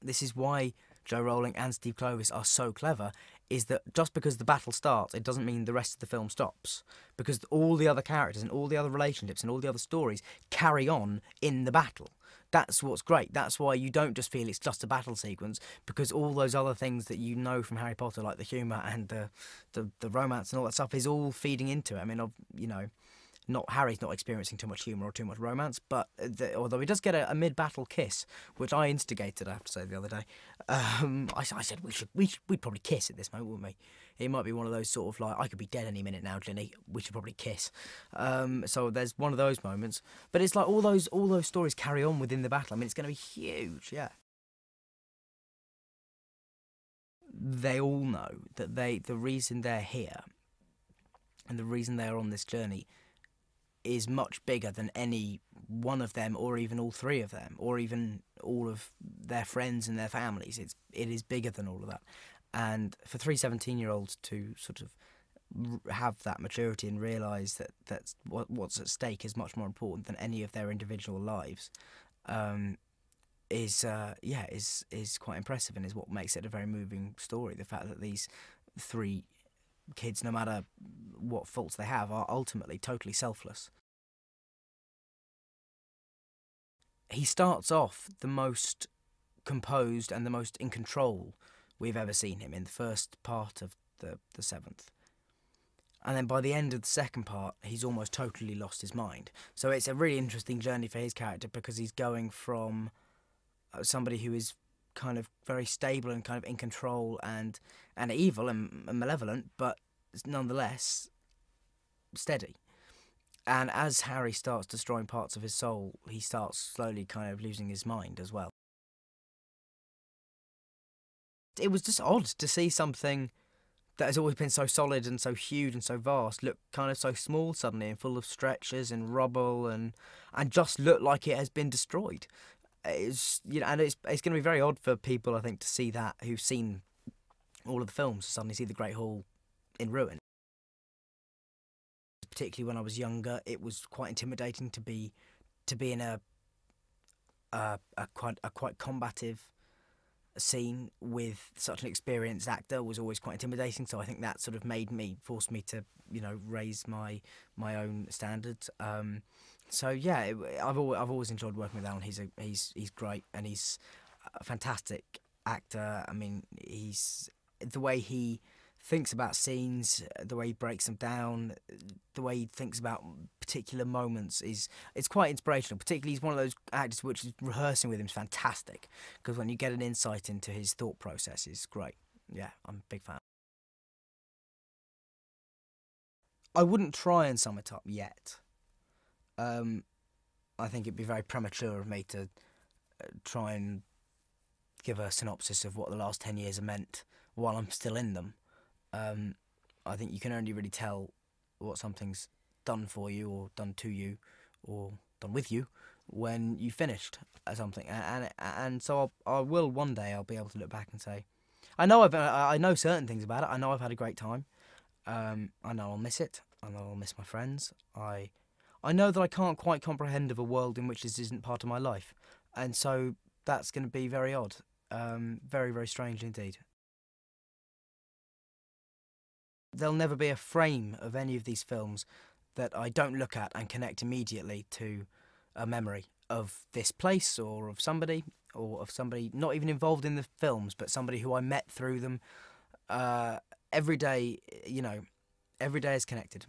This is why Joe Rowling and Steve Kloves are so clever, is that just because the battle starts, it doesn't mean the rest of the film stops. Because all the other characters and all the other relationships and all the other stories carry on in the battle. That's what's great. That's why you don't just feel it's just a battle sequence, because all those other things that you know from Harry Potter, like the humour and the romance and all that stuff, is all feeding into it. I mean, not Harry's not experiencing too much humour or too much romance, but although he does get a mid-battle kiss, which I instigated, I have to say, the other day. I said we'd probably kiss at this moment, wouldn't we? It might be one of those sort of like, I could be dead any minute now, Ginny. We should probably kiss. So there's one of those moments, but it's like all those stories carry on within the battle. I mean, it's going to be huge, yeah. They all know that the reason they're here and the reason they're on this journey is much bigger than any one of them, or even all three of them, or even all of their friends and their families. It is bigger than all of that. And for 17-year-olds to sort of have that maturity and realise that what's at stake is much more important than any of their individual lives, is quite impressive, and is what makes it a very moving story. The fact that these three kids, no matter what faults they have, are ultimately totally selfless. He starts off the most composed and the most in control we've ever seen him in the first part of the seventh. And then by the end of the second part, he's almost totally lost his mind. So it's a really interesting journey for his character, because he's going from somebody who is kind of very stable and kind of in control and evil and malevolent, but nonetheless steady. And as Harry starts destroying parts of his soul, he starts slowly kind of losing his mind as well. It was just odd to see something that has always been so solid and so huge and so vast look kind of so small suddenly, and full of stretches and rubble, and just look like it has been destroyed. It's, and it's going to be very odd for people, I think, to see that, who've seen all of the films, to suddenly see the Great Hall in ruin. Particularly when I was younger, it was quite intimidating to be in a quite combative scene with such an experienced actor. Was always quite intimidating. So I think that sort of forced me to raise my own standards. So yeah, I've always enjoyed working with Alan. He's great, and he's a fantastic actor. I mean, he's the way he thinks about scenes, the way he breaks them down, the way he thinks about particular moments it's quite inspirational. Particularly, he's one of those actors which is rehearsing with him is fantastic, because when you get an insight into his thought process, it's great. Yeah, I'm a big fan. I wouldn't try and sum it up yet. I think it'd be very premature of me to try and give a synopsis of what the last 10 years have meant while I'm still in them. I think you can only really tell what something's done for you, or done to you, or done with you when you finished something. And so I will one day, I'll be able to look back and say, I know certain things about it. I know I've had a great time. I know I'll miss it. I know I'll miss my friends. I know that I can't quite comprehend of a world in which this isn't part of my life, and so that's going to be very odd, very, very strange indeed. There'll never be a frame of any of these films that I don't look at and connect immediately to a memory of this place, or of somebody not even involved in the films, but somebody who I met through them. Every day, every day is connected.